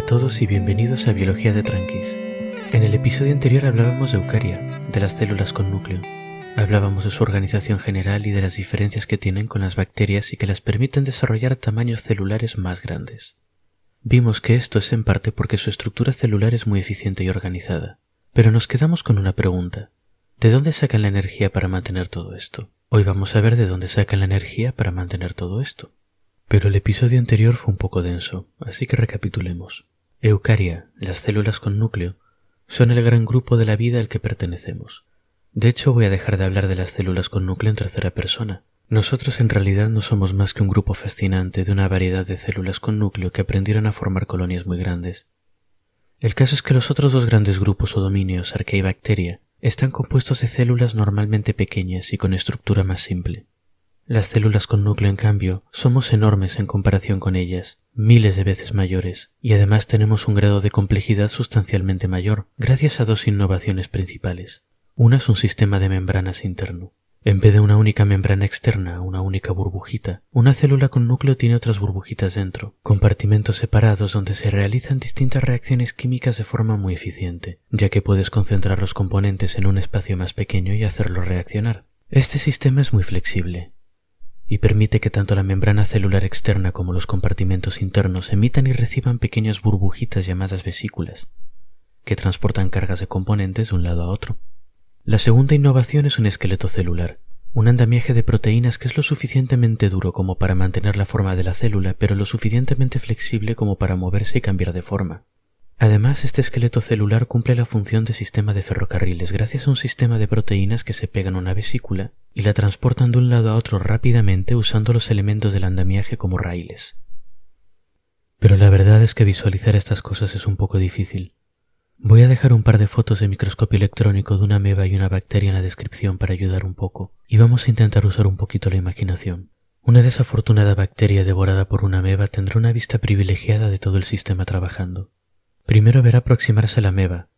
a todos y bienvenidos a Biología de Tranquis. En el episodio anterior hablábamos de eucaria, de las células con núcleo. Hablábamos de su organización general y de las diferencias que tienen con las bacterias y que las permiten desarrollar tamaños celulares más grandes. Vimos que esto es en parte porque su estructura celular es muy eficiente y organizada. Pero nos quedamos con una pregunta. ¿De dónde sacan la energía para mantener todo esto? Hoy vamos a ver de dónde sacan la energía para mantener todo esto. Pero el episodio anterior fue un poco denso, así que recapitulemos. Eucaria, las células con núcleo, son el gran grupo de la vida al que pertenecemos. De hecho, voy a dejar de hablar de las células con núcleo en tercera persona. Nosotros en realidad no somos más que un grupo fascinante de una variedad de células con núcleo que aprendieron a formar colonias muy grandes. El caso es que los otros dos grandes grupos o dominios, arquea y bacteria, están compuestos de células normalmente pequeñas y con estructura más simple. Las células con núcleo, en cambio, somos enormes en comparación con ellas, miles de veces mayores, y además tenemos un grado de complejidad sustancialmente mayor, gracias a dos innovaciones principales. Una es un sistema de membranas interno. En vez de una única membrana externa, una única burbujita, una célula con núcleo tiene otras burbujitas dentro, compartimentos separados donde se realizan distintas reacciones químicas de forma muy eficiente, ya que puedes concentrar los componentes en un espacio más pequeño y hacerlos reaccionar. Este sistema es muy flexible y permite que tanto la membrana celular externa como los compartimentos internos emitan y reciban pequeñas burbujitas llamadas vesículas, que transportan cargas de componentes de un lado a otro. La segunda innovación es un esqueleto celular, un andamiaje de proteínas que es lo suficientemente duro como para mantener la forma de la célula, pero lo suficientemente flexible como para moverse y cambiar de forma. Además, este esqueleto celular cumple la función de sistema de ferrocarriles gracias a un sistema de proteínas que se pegan a una vesícula y la transportan de un lado a otro rápidamente usando los elementos del andamiaje como raíles. Pero la verdad es que visualizar estas cosas es un poco difícil. Voy a dejar un par de fotos de microscopio electrónico de una ameba y una bacteria en la descripción para ayudar un poco, y vamos a intentar usar un poquito la imaginación. Una desafortunada bacteria devorada por una ameba tendrá una vista privilegiada de todo el sistema trabajando. Primero verá aproximarse la ameba,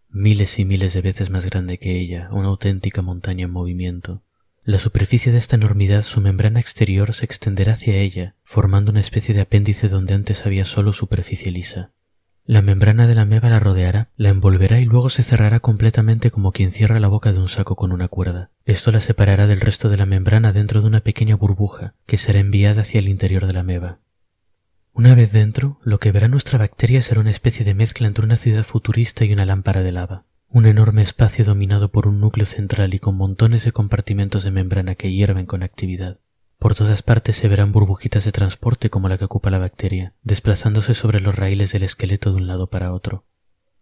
miles y miles de veces más grande que ella, una auténtica montaña en movimiento. La superficie de esta enormidad, su membrana exterior, se extenderá hacia ella, formando una especie de apéndice donde antes había solo superficie lisa. La membrana de la ameba la rodeará, la envolverá y luego se cerrará completamente como quien cierra la boca de un saco con una cuerda. Esto la separará del resto de la membrana dentro de una pequeña burbuja que será enviada hacia el interior de la ameba. Una vez dentro, lo que verá nuestra bacteria será una especie de mezcla entre una ciudad futurista y una lámpara de lava. Un enorme espacio dominado por un núcleo central y con montones de compartimentos de membrana que hierven con actividad. Por todas partes se verán burbujitas de transporte como la que ocupa la bacteria, desplazándose sobre los raíles del esqueleto de un lado para otro.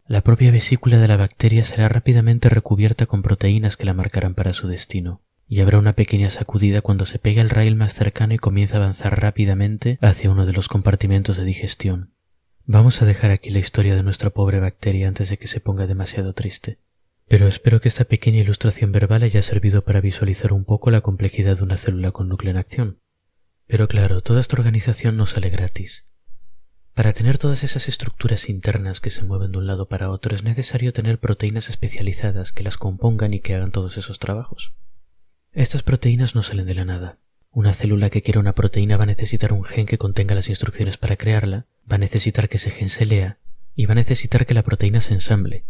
La propia vesícula de la bacteria será rápidamente recubierta con proteínas que la marcarán para su destino, y habrá una pequeña sacudida cuando se pegue al raíl más cercano y comienza a avanzar rápidamente hacia uno de los compartimentos de digestión. Vamos a dejar aquí la historia de nuestra pobre bacteria antes de que se ponga demasiado triste. Pero espero que esta pequeña ilustración verbal haya servido para visualizar un poco la complejidad de una célula con núcleo en acción. Pero claro, toda esta organización no sale gratis. Para tener todas esas estructuras internas que se mueven de un lado para otro es necesario tener proteínas especializadas que las compongan y que hagan todos esos trabajos. Estas proteínas no salen de la nada. Una célula que quiera una proteína va a necesitar un gen que contenga las instrucciones para crearla, va a necesitar que ese gen se lea y va a necesitar que la proteína se ensamble.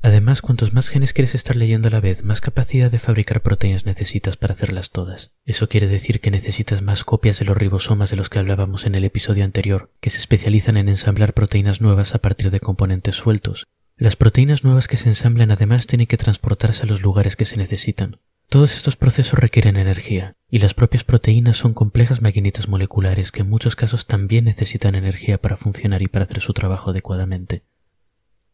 Además, cuantos más genes quieres estar leyendo a la vez, más capacidad de fabricar proteínas necesitas para hacerlas todas. Eso quiere decir que necesitas más copias de los ribosomas de los que hablábamos en el episodio anterior, que se especializan en ensamblar proteínas nuevas a partir de componentes sueltos. Las proteínas nuevas que se ensamblan además tienen que transportarse a los lugares que se necesitan. Todos estos procesos requieren energía, y las propias proteínas son complejas maquinitas moleculares que en muchos casos también necesitan energía para funcionar y para hacer su trabajo adecuadamente.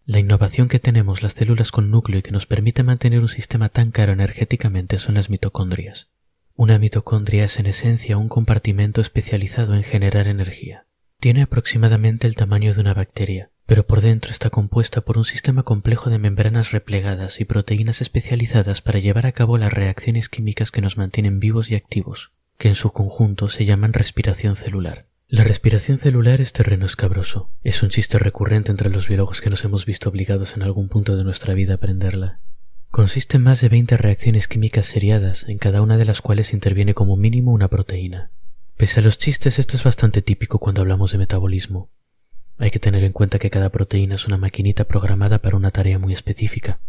La innovación que tenemos las células con núcleo y que nos permite mantener un sistema tan caro energéticamente son las mitocondrias. Una mitocondria es en esencia un compartimento especializado en generar energía. Tiene aproximadamente el tamaño de una bacteria, pero por dentro está compuesta por un sistema complejo de membranas replegadas y proteínas especializadas para llevar a cabo las reacciones químicas que nos mantienen vivos y activos, que en su conjunto se llaman respiración celular. La respiración celular es terreno escabroso. Es un chiste recurrente entre los biólogos que nos hemos visto obligados en algún punto de nuestra vida a aprenderla. Consiste en más de 20 reacciones químicas seriadas, en cada una de las cuales interviene como mínimo una proteína. Pese a los chistes, esto es bastante típico cuando hablamos de metabolismo. Hay que tener en cuenta que cada proteína es una maquinita programada para una tarea muy específica.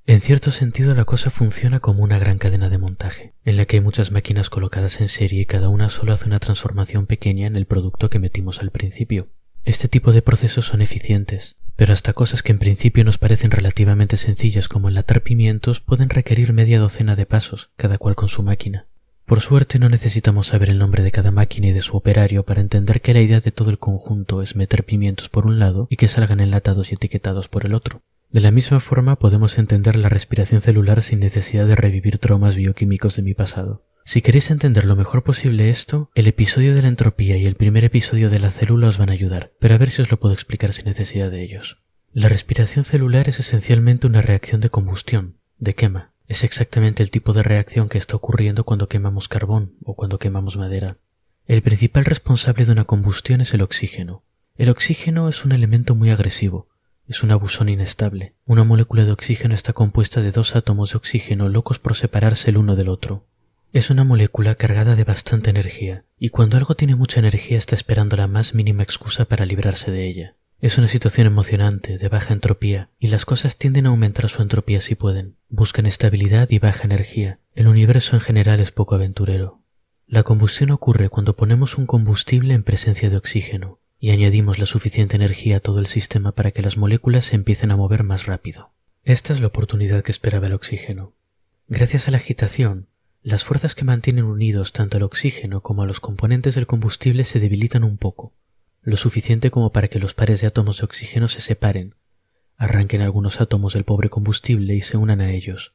En cierto sentido, la cosa funciona como una gran cadena de montaje, en la que hay muchas máquinas colocadas en serie y cada una solo hace una transformación pequeña en el producto que metimos al principio. Este tipo de procesos son eficientes, pero hasta cosas que en principio nos parecen relativamente sencillas como enlatar pimientos pueden requerir media docena de pasos, cada cual con su máquina. Por suerte no necesitamos saber el nombre de cada máquina y de su operario para entender que la idea de todo el conjunto es meter pimientos por un lado y que salgan enlatados y etiquetados por el otro. De la misma forma podemos entender la respiración celular sin necesidad de revivir traumas bioquímicos de mi pasado. Si queréis entender lo mejor posible esto, el episodio de la entropía y el primer episodio de la célula os van a ayudar, pero a ver si os lo puedo explicar sin necesidad de ellos. La respiración celular es esencialmente una reacción de combustión, de quema. Es exactamente el tipo de reacción que está ocurriendo cuando quemamos carbón o cuando quemamos madera. El principal responsable de una combustión es el oxígeno. El oxígeno es un elemento muy agresivo. Es un bosón inestable. Una molécula de oxígeno está compuesta de dos átomos de oxígeno locos por separarse el uno del otro. Es una molécula cargada de bastante energía, y cuando algo tiene mucha energía está esperando la más mínima excusa para librarse de ella. Es una situación emocionante, de baja entropía, y las cosas tienden a aumentar su entropía si pueden. Buscan estabilidad y baja energía. El universo en general es poco aventurero. La combustión ocurre cuando ponemos un combustible en presencia de oxígeno, y añadimos la suficiente energía a todo el sistema para que las moléculas se empiecen a mover más rápido. Esta es la oportunidad que esperaba el oxígeno. Gracias a la agitación, las fuerzas que mantienen unidos tanto al oxígeno como a los componentes del combustible se debilitan un poco, lo suficiente como para que los pares de átomos de oxígeno se separen, arranquen algunos átomos del pobre combustible y se unan a ellos.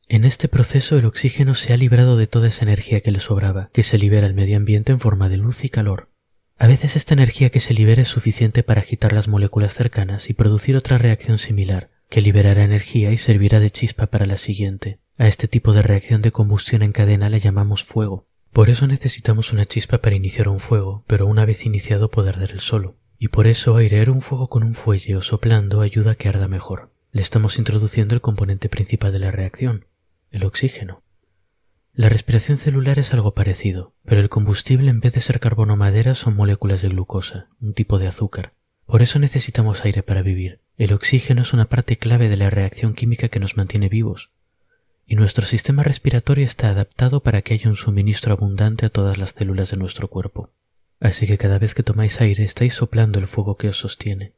En este proceso el oxígeno se ha librado de toda esa energía que le sobraba, que se libera al medio ambiente en forma de luz y calor. A veces esta energía que se libera es suficiente para agitar las moléculas cercanas y producir otra reacción similar, que liberará energía y servirá de chispa para la siguiente. A este tipo de reacción de combustión en cadena le llamamos fuego. Por eso necesitamos una chispa para iniciar un fuego, pero una vez iniciado puede arder él solo. Y por eso airear un fuego con un fuelle o soplando ayuda a que arda mejor. Le estamos introduciendo el componente principal de la reacción, el oxígeno. La respiración celular es algo parecido, pero el combustible en vez de ser carbono o madera son moléculas de glucosa, un tipo de azúcar. Por eso necesitamos aire para vivir. El oxígeno es una parte clave de la reacción química que nos mantiene vivos. Y nuestro sistema respiratorio está adaptado para que haya un suministro abundante a todas las células de nuestro cuerpo. Así que cada vez que tomáis aire estáis soplando el fuego que os sostiene.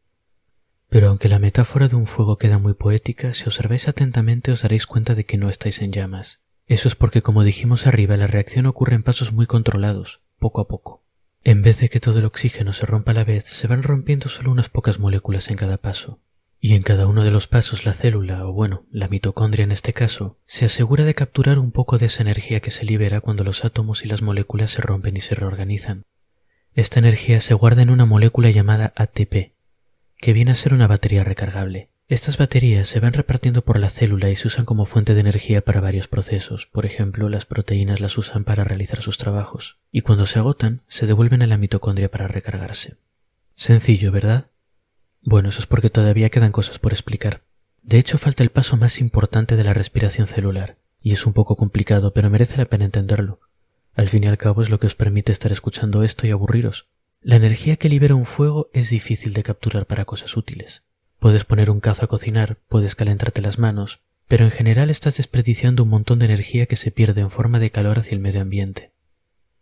Pero aunque la metáfora de un fuego queda muy poética, si observáis atentamente os daréis cuenta de que no estáis en llamas. Eso es porque, como dijimos arriba, la reacción ocurre en pasos muy controlados, poco a poco. En vez de que todo el oxígeno se rompa a la vez, se van rompiendo solo unas pocas moléculas en cada paso. Y en cada uno de los pasos la célula, o bueno, la mitocondria en este caso, se asegura de capturar un poco de esa energía que se libera cuando los átomos y las moléculas se rompen y se reorganizan. Esta energía se guarda en una molécula llamada ATP, que viene a ser una batería recargable. Estas baterías se van repartiendo por la célula y se usan como fuente de energía para varios procesos. Por ejemplo, las proteínas las usan para realizar sus trabajos, y cuando se agotan, se devuelven a la mitocondria para recargarse. Sencillo, ¿verdad? Bueno, eso es porque todavía quedan cosas por explicar. De hecho, falta el paso más importante de la respiración celular, y es un poco complicado, pero merece la pena entenderlo. Al fin y al cabo es lo que os permite estar escuchando esto y aburriros. La energía que libera un fuego es difícil de capturar para cosas útiles. Puedes poner un cazo a cocinar, puedes calentarte las manos, pero en general estás desperdiciando un montón de energía que se pierde en forma de calor hacia el medio ambiente.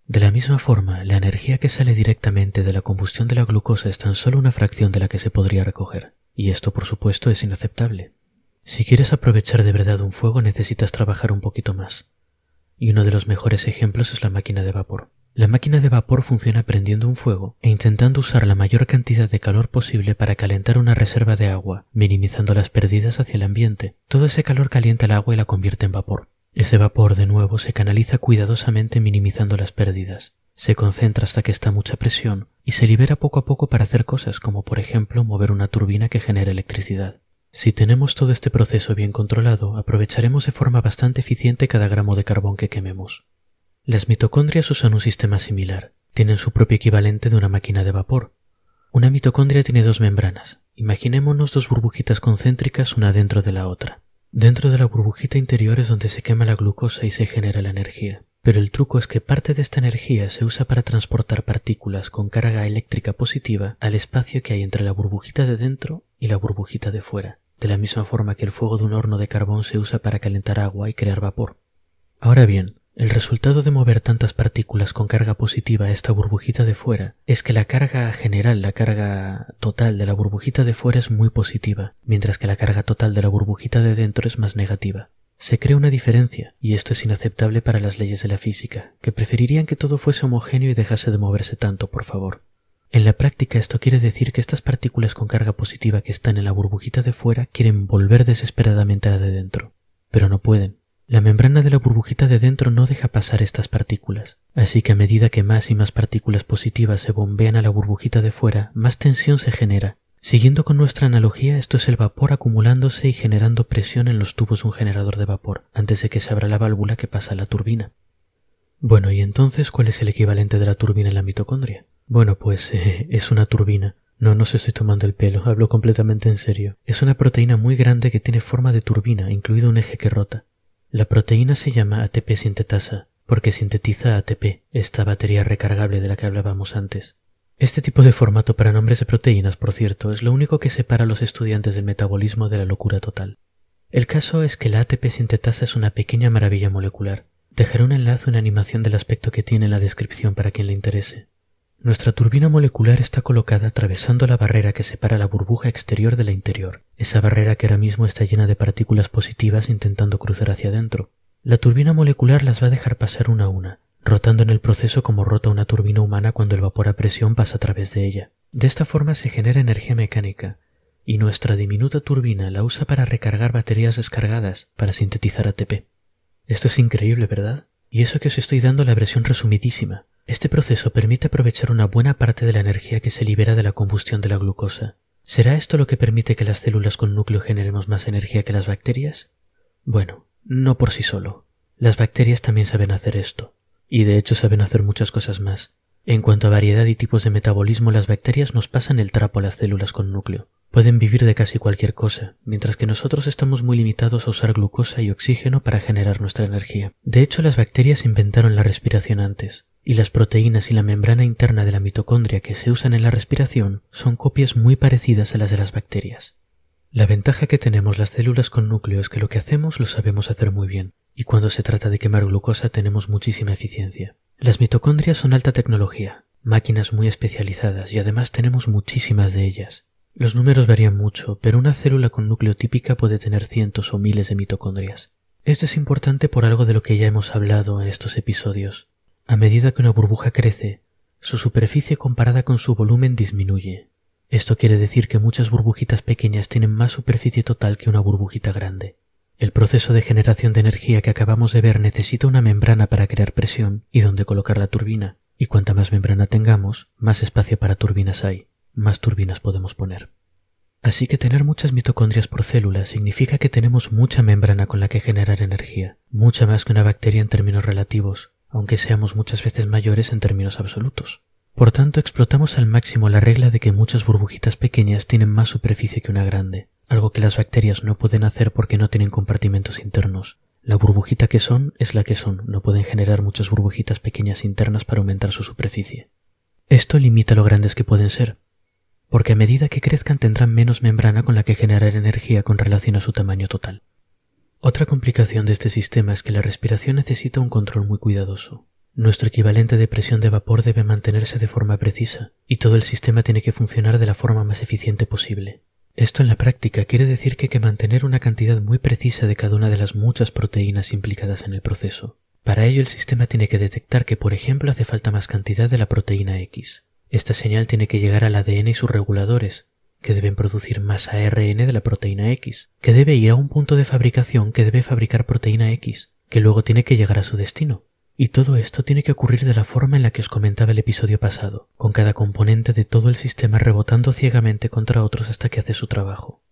De la misma forma, la energía que sale directamente de la combustión de la glucosa es tan solo una fracción de la que se podría recoger, y esto por supuesto es inaceptable. Si quieres aprovechar de verdad un fuego necesitas trabajar un poquito más, y uno de los mejores ejemplos es la máquina de vapor. La máquina de vapor funciona prendiendo un fuego e intentando usar la mayor cantidad de calor posible para calentar una reserva de agua, minimizando las pérdidas hacia el ambiente. Todo ese calor calienta el agua y la convierte en vapor. Ese vapor, de nuevo, se canaliza cuidadosamente minimizando las pérdidas. Se concentra hasta que está a mucha presión y se libera poco a poco para hacer cosas como, por ejemplo, mover una turbina que genera electricidad. Si tenemos todo este proceso bien controlado, aprovecharemos de forma bastante eficiente cada gramo de carbón que quememos. Las mitocondrias usan un sistema similar. Tienen su propio equivalente de una máquina de vapor. Una mitocondria tiene dos membranas. Imaginémonos dos burbujitas concéntricas una dentro de la otra. Dentro de la burbujita interior es donde se quema la glucosa y se genera la energía. pero el truco es que parte de esta energía se usa para transportar partículas con carga eléctrica positiva al espacio que hay entre la burbujita de dentro y la burbujita de fuera, de la misma forma que el fuego de un horno de carbón se usa para calentar agua y crear vapor. Ahora bien, el resultado de mover tantas partículas con carga positiva a esta burbujita de fuera es que la carga general, la carga total de la burbujita de fuera es muy positiva, mientras que la carga total de la burbujita de dentro es más negativa. Se crea una diferencia, y esto es inaceptable para las leyes de la física, que preferirían que todo fuese homogéneo y dejase de moverse tanto, por favor. En la práctica esto quiere decir que estas partículas con carga positiva que están en la burbujita de fuera quieren volver desesperadamente a la de dentro, pero no pueden. La membrana de la burbujita de dentro no deja pasar estas partículas, así que a medida que más y más partículas positivas se bombean a la burbujita de fuera, más tensión se genera. Siguiendo con nuestra analogía, esto es el vapor acumulándose y generando presión en los tubos de un generador de vapor, antes de que se abra la válvula que pasa a la turbina. Bueno, ¿y entonces cuál es el equivalente de la turbina en la mitocondria? Bueno, pues es una turbina. No os estoy tomando el pelo, hablo completamente en serio. Es una proteína muy grande que tiene forma de turbina, incluido un eje que rota. La proteína se llama ATP sintetasa, porque sintetiza ATP, esta batería recargable de la que hablábamos antes. Este tipo de formato para nombres de proteínas, por cierto, es lo único que separa a los estudiantes del metabolismo de la locura total. El caso es que la ATP sintetasa es una pequeña maravilla molecular. Dejaré un enlace, una animación del aspecto que tiene en la descripción para quien le interese. Nuestra turbina molecular está colocada atravesando la barrera que separa la burbuja exterior de la interior, esa barrera que ahora mismo está llena de partículas positivas intentando cruzar hacia adentro. La turbina molecular las va a dejar pasar una a una, rotando en el proceso como rota una turbina humana cuando el vapor a presión pasa a través de ella. De esta forma se genera energía mecánica, y nuestra diminuta turbina la usa para recargar baterías descargadas para sintetizar ATP. Esto es increíble, ¿verdad? Y eso que os estoy dando la versión resumidísima. Este proceso permite aprovechar una buena parte de la energía que se libera de la combustión de la glucosa. ¿Será esto lo que permite que las células con núcleo generemos más energía que las bacterias? Bueno, no por sí solo. Las bacterias también saben hacer esto, y de hecho saben hacer muchas cosas más. En cuanto a variedad y tipos de metabolismo, las bacterias nos pasan el trapo a las células con núcleo. Pueden vivir de casi cualquier cosa, mientras que nosotros estamos muy limitados a usar glucosa y oxígeno para generar nuestra energía. De hecho, las bacterias inventaron la respiración antes, y las proteínas y la membrana interna de la mitocondria que se usan en la respiración son copias muy parecidas a las de las bacterias. La ventaja que tenemos las células con núcleo es que lo que hacemos lo sabemos hacer muy bien, y cuando se trata de quemar glucosa tenemos muchísima eficiencia. Las mitocondrias son alta tecnología, máquinas muy especializadas y además tenemos muchísimas de ellas. Los números varían mucho, pero una célula con núcleo típica puede tener cientos o miles de mitocondrias. Esto es importante por algo de lo que ya hemos hablado en estos episodios. A medida que una burbuja crece, su superficie comparada con su volumen disminuye. Esto quiere decir que muchas burbujitas pequeñas tienen más superficie total que una burbujita grande. El proceso de generación de energía que acabamos de ver necesita una membrana para crear presión y donde colocar la turbina, y cuanta más membrana tengamos, más espacio para turbinas hay, más turbinas podemos poner. Así que tener muchas mitocondrias por célula significa que tenemos mucha membrana con la que generar energía, mucha más que una bacteria en términos relativos, aunque seamos muchas veces mayores en términos absolutos. Por tanto, explotamos al máximo la regla de que muchas burbujitas pequeñas tienen más superficie que una grande, algo que las bacterias no pueden hacer porque no tienen compartimentos internos. La burbujita que son es la que son, no pueden generar muchas burbujitas pequeñas internas para aumentar su superficie. Esto limita lo grandes que pueden ser, porque a medida que crezcan tendrán menos membrana con la que generar energía con relación a su tamaño total. Otra complicación de este sistema es que la respiración necesita un control muy cuidadoso. Nuestro equivalente de presión de vapor debe mantenerse de forma precisa, y todo el sistema tiene que funcionar de la forma más eficiente posible. Esto en la práctica quiere decir que hay que mantener una cantidad muy precisa de cada una de las muchas proteínas implicadas en el proceso. Para ello el sistema tiene que detectar que, por ejemplo, hace falta más cantidad de la proteína X. Esta señal tiene que llegar al ADN y sus reguladores, que deben producir más ARN de la proteína X, que debe ir a un punto de fabricación que debe fabricar proteína X, que luego tiene que llegar a su destino. Y todo esto tiene que ocurrir de la forma en la que os comentaba el episodio pasado, con cada componente de todo el sistema rebotando ciegamente contra otros hasta que hace su trabajo.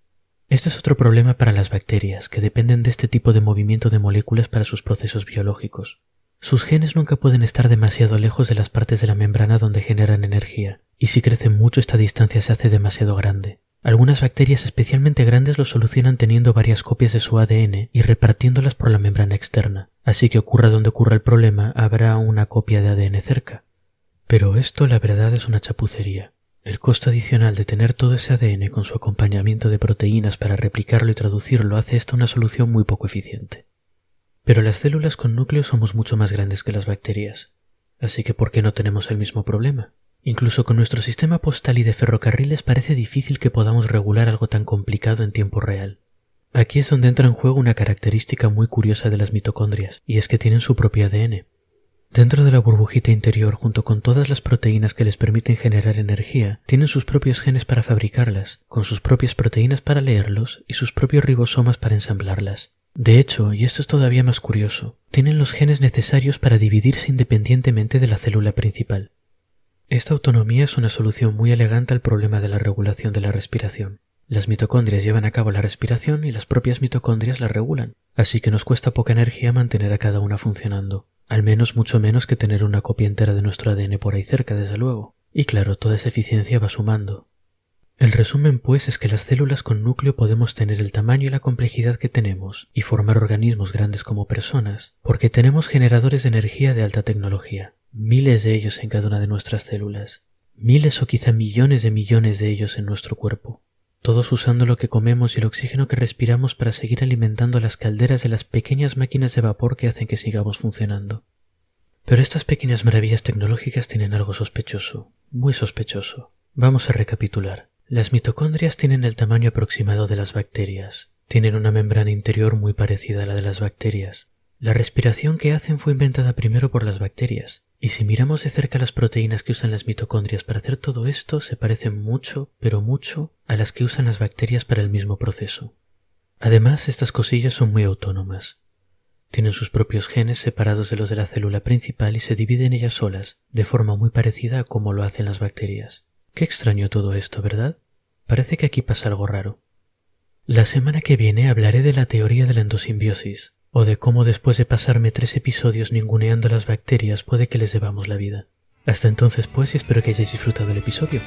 Este es otro problema para las bacterias, que dependen de este tipo de movimiento de moléculas para sus procesos biológicos. Sus genes nunca pueden estar demasiado lejos de las partes de la membrana donde generan energía, y si crecen mucho esta distancia se hace demasiado grande. Algunas bacterias especialmente grandes lo solucionan teniendo varias copias de su ADN y repartiéndolas por la membrana externa, así que ocurra donde ocurra el problema, habrá una copia de ADN cerca. Pero esto, la verdad, es una chapucería. El costo adicional de tener todo ese ADN con su acompañamiento de proteínas para replicarlo y traducirlo hace esta una solución muy poco eficiente. Pero las células con núcleo somos mucho más grandes que las bacterias, así que ¿por qué no tenemos el mismo problema? Incluso con nuestro sistema postal y de ferrocarriles parece difícil que podamos regular algo tan complicado en tiempo real. Aquí es donde entra en juego una característica muy curiosa de las mitocondrias, y es que tienen su propio ADN. Dentro de la burbujita interior, junto con todas las proteínas que les permiten generar energía, tienen sus propios genes para fabricarlas, con sus propias proteínas para leerlos y sus propios ribosomas para ensamblarlas. De hecho, y esto es todavía más curioso, tienen los genes necesarios para dividirse independientemente de la célula principal. Esta autonomía es una solución muy elegante al problema de la regulación de la respiración. Las mitocondrias llevan a cabo la respiración y las propias mitocondrias la regulan, así que nos cuesta poca energía mantener a cada una funcionando. Al menos mucho menos que tener una copia entera de nuestro ADN por ahí cerca, desde luego. Y claro, toda esa eficiencia va sumando. El resumen, pues, es que las células con núcleo podemos tener el tamaño y la complejidad que tenemos y formar organismos grandes como personas, porque tenemos generadores de energía de alta tecnología, miles de ellos en cada una de nuestras células, miles o quizá millones de ellos en nuestro cuerpo, todos usando lo que comemos y el oxígeno que respiramos para seguir alimentando las calderas de las pequeñas máquinas de vapor que hacen que sigamos funcionando. Pero estas pequeñas maravillas tecnológicas tienen algo sospechoso, muy sospechoso. Vamos a recapitular. Las mitocondrias tienen el tamaño aproximado de las bacterias. Tienen una membrana interior muy parecida a la de las bacterias. La respiración que hacen fue inventada primero por las bacterias. Y si miramos de cerca las proteínas que usan las mitocondrias para hacer todo esto, se parecen mucho, pero mucho, a las que usan las bacterias para el mismo proceso. Además, estas cosillas son muy autónomas. Tienen sus propios genes separados de los de la célula principal y se dividen ellas solas, de forma muy parecida a como lo hacen las bacterias. Qué extraño todo esto, ¿verdad? Parece que aquí pasa algo raro. La semana que viene hablaré de la teoría de la endosimbiosis, o de cómo después de pasarme 3 episodios ninguneando las bacterias puede que les debamos la vida. Hasta entonces pues, y espero que hayáis disfrutado el episodio.